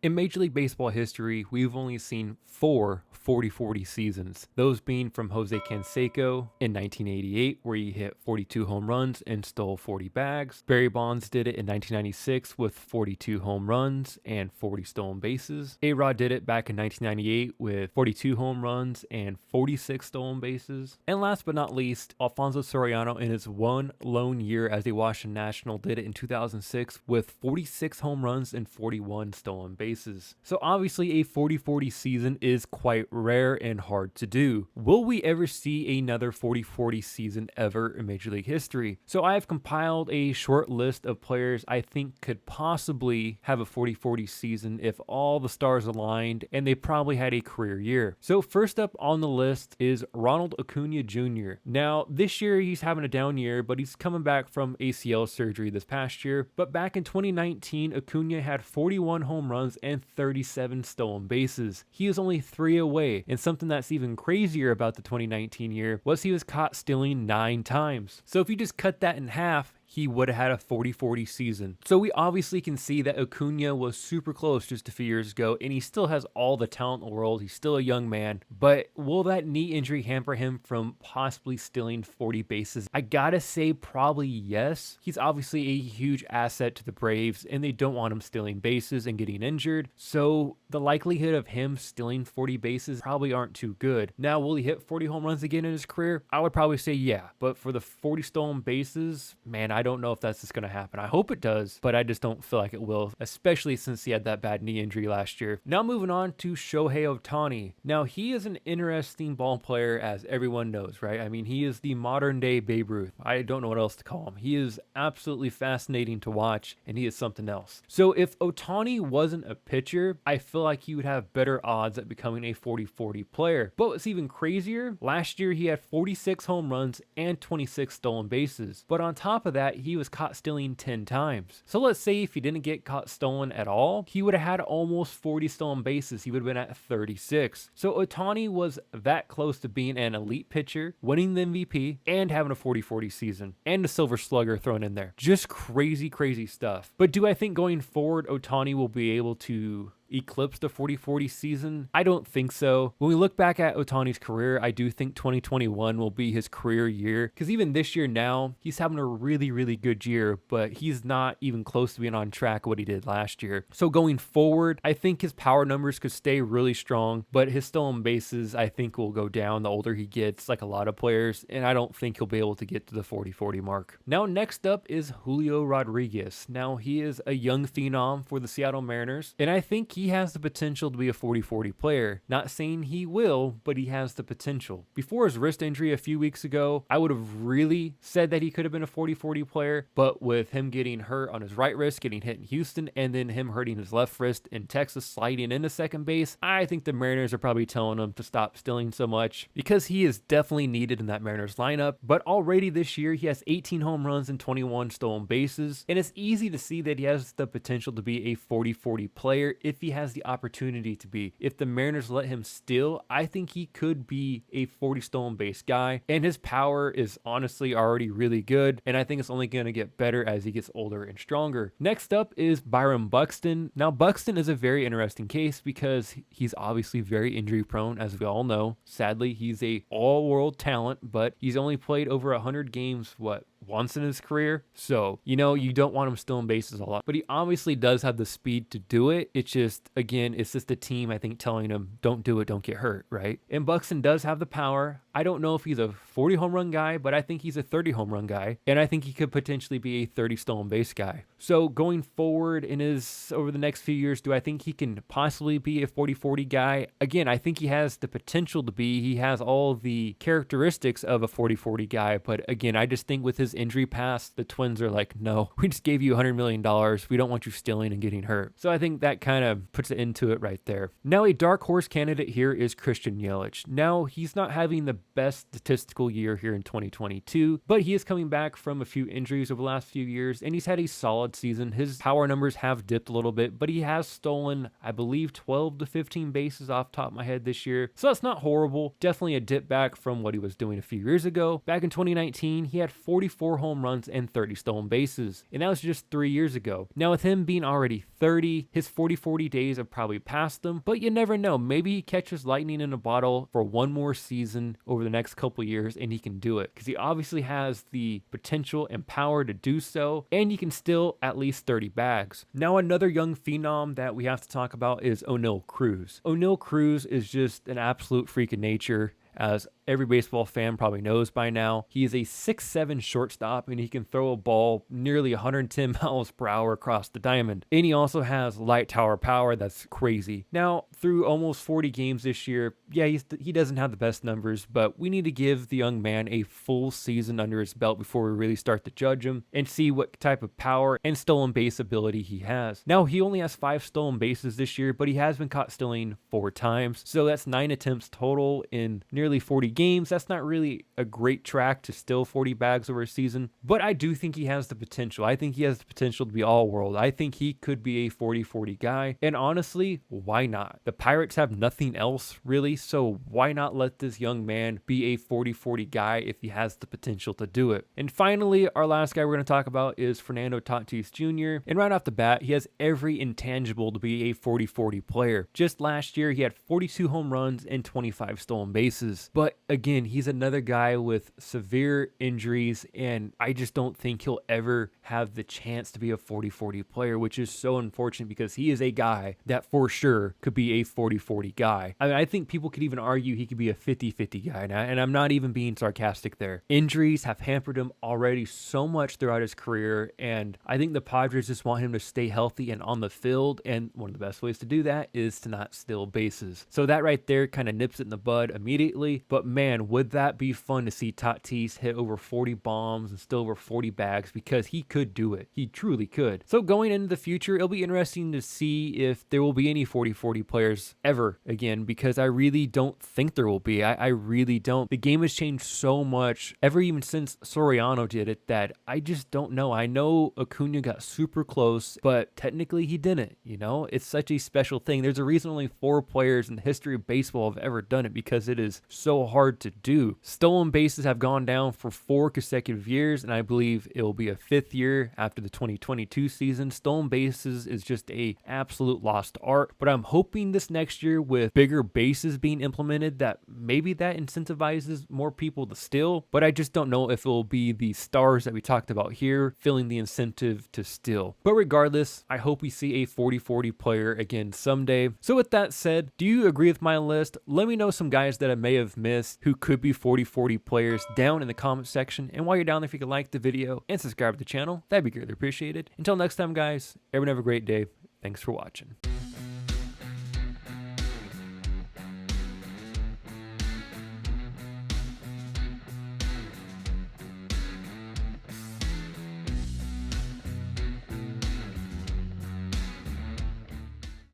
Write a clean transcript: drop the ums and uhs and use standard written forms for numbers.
In Major League Baseball history, we've only seen 4 40-40 seasons, those being from Jose Canseco in 1988, where he hit 42 home runs and stole 40 bags. Barry Bonds did it in 1996 with 42 home runs and 40 stolen bases. A-Rod did it back in 1998 with 42 home runs and 46 stolen bases. And last but not least, Alfonso Soriano in his one lone year as a Washington National did it in 2006 with 46 home runs and 41 stolen bases. So obviously a 40-40 season is quite rare and hard to do. Will we ever see another 40-40 season ever in Major League history? So I have compiled a short list of players I think could possibly have a 40-40 season if all the stars aligned and they probably had a career year. So first up on the list is Ronald Acuna Jr. Now this year he's having a down year, but he's coming back from ACL surgery this past year. But back in 2019, Acuna had 41 home runs and 37 stolen bases. He was only 3 away, and something that's even crazier about the 2019 year was he was caught stealing 9 times. So if you just cut that in half, he would have had a 40-40 season. So we obviously can see that Acuna was super close just a few years ago, and he still has all the talent in the world. He's still a young man, but will that knee injury hamper him from possibly stealing 40 bases? I gotta say probably yes. He's obviously a huge asset to the Braves, and they don't want him stealing bases and getting injured, so the likelihood of him stealing 40 bases probably aren't too good. Now, will he hit 40 home runs again in his career? I would probably say yeah, but for the 40 stolen bases, man, I don't know if that's just going to happen. I hope it does, but I just don't feel like it will, especially since he had that bad knee injury last year. Now moving on to Shohei Ohtani. Now he is an interesting ball player, as everyone knows, right? I mean, he is the modern day Babe Ruth. I don't know what else to call him. He is absolutely fascinating to watch, and he is something else. So if Ohtani wasn't a pitcher, I feel like he would have better odds at becoming a 40-40 player. But what's even crazier, last year he had 46 home runs and 26 stolen bases. But on top of that, he was caught stealing 10 times. So let's say if he didn't get caught stolen at all, he would have had almost 40 stolen bases. He would have been at 36. So Ohtani was that close to being an elite pitcher, winning the MVP, and having a 40-40 season, and a Silver Slugger thrown in there. Just crazy, crazy stuff. But do I think going forward, Ohtani will be able to eclipse the 40-40 season? I don't think so. When we look back at Ohtani's career, I do think 2021 will be his career year, because even this year now, he's having a really, really good year, but he's not even close to being on track what he did last year. So going forward, I think his power numbers could stay really strong, but his stolen bases, I think, will go down the older he gets, like a lot of players, and I don't think he'll be able to get to the 40-40 mark. Now, next up is Julio Rodriguez. Now, he is a young phenom for the Seattle Mariners, and I think he has the potential to be a 40-40 player. Not saying he will, but he has the potential. Before his wrist injury a few weeks ago, I would have really said that he could have been a 40-40 player, but with him getting hurt on his right wrist, getting hit in Houston, and then him hurting his left wrist in Texas, sliding into second base, I think the Mariners are probably telling him to stop stealing so much, because he is definitely needed in that Mariners lineup. But already this year, he has 18 home runs and 21 stolen bases, and it's easy to see that he has the potential to be a 40-40 player if he has the opportunity to be. If the Mariners let him steal, I think he could be a 40 stolen base guy, and his power is honestly already really good, and I think it's only going to get better as he gets older and stronger. Next up is Byron Buxton. Now Buxton is a very interesting case because he's obviously very injury prone, as we all know. Sadly, he's a all-world talent, but he's only played over 100 games, once in his career. So, you don't want him stealing bases a lot, but he obviously does have the speed to do it. It's just, again, it's just the team, I think, telling him, don't do it, don't get hurt, right? And Buxton does have the power. I don't know if he's a 40 home run guy, but I think he's a 30 home run guy, and I think he could potentially be a 30 stolen base guy. So going forward over the next few years, do I think he can possibly be a 40-40 guy? Again, I think he has the potential to be. He has all the characteristics of a 40-40 guy, but again, I just think with his injury past, the Twins are like, no, we just gave you $100 million. We don't want you stealing and getting hurt. So I think that kind of puts it into it right there. Now, a dark horse candidate here is Christian Yelich. Now, he's not having the best statistical year here in 2022, but he is coming back from a few injuries over the last few years, and he's had a solid season. His power numbers have dipped a little bit, but he has stolen, I believe, 12 to 15 bases off the top of my head this year, so that's not horrible. Definitely a dip back from what he was doing a few years ago. Back in 2019, he had 44 home runs and 30 stolen bases, and that was just 3 years ago. Now, with him being already 30, his 40-40 days have probably passed him, but you never know. Maybe he catches lightning in a bottle for one more season over the next couple years, and he can do it because he obviously has the potential and power to do so, and he can still at least 30 bags. Now, another young phenom that we have to talk about is ONeil Cruz. ONeil Cruz is just an absolute freak of nature, as every baseball fan probably knows by now. He is a 6'7" shortstop, and he can throw a ball nearly 110 miles per hour across the diamond. And he also has light tower power that's crazy. Now, through almost 40 games this year, yeah, he doesn't have the best numbers, but we need to give the young man a full season under his belt before we really start to judge him and see what type of power and stolen base ability he has. Now, he only has 5 stolen bases this year, but he has been caught stealing 4 times, so that's 9 attempts total in nearly 40 games. That's not really a great track to steal 40 bags over a season, but I do think he has the potential. I think he has the potential to be all world. I think he could be a 40-40 guy, and honestly, why not? The Pirates have nothing else really, so why not let this young man be a 40-40 guy if he has the potential to do it? And finally, our last guy we're going to talk about is Fernando Tatis Jr. And right off the bat, he has every intangible to be a 40-40 player. Just last year, he had 42 home runs and 25 stolen bases. But again, he's another guy with severe injuries, and I just don't think he'll ever have the chance to be a 40-40 player, which is so unfortunate because he is a guy that for sure could be a 40-40 guy. I mean, I think people could even argue he could be a 50-50 guy now, and I'm not even being sarcastic there. Injuries have hampered him already so much throughout his career, and I think the Padres just want him to stay healthy and on the field, and one of the best ways to do that is to not steal bases. So that right there kind of nips it in the bud immediately, but man, would that be fun to see Tatis hit over 40 bombs and still over 40 bags, because he could do it. He truly could. So going into the future, it'll be interesting to see if there will be any 40-40 players ever again, because I really don't think there will be. I really don't. The game has changed so much, even since Soriano did it, that I just don't know. I know Acuna got super close, but technically he didn't, you know? It's such a special thing. There's a reason only 4 players in the history of baseball have ever done it, because it is so hard to do. Stolen bases have gone down for 4 consecutive years, and I believe it will be a 5th year after the 2022 season. Stolen bases is just a absolute lost art, but I'm hoping this next year with bigger bases being implemented that maybe that incentivizes more people to steal, but I just don't know if it will be the stars that we talked about here feeling the incentive to steal. But regardless, I hope we see a 40-40 player again someday. So with that said, do you agree with my list? Let me know some guys that I may have missed who could be 40-40 players down in the comment section. And while you're down there, if you could like the video and subscribe to the channel, that'd be greatly appreciated. Until next time, guys, everyone have a great day. Thanks for watching.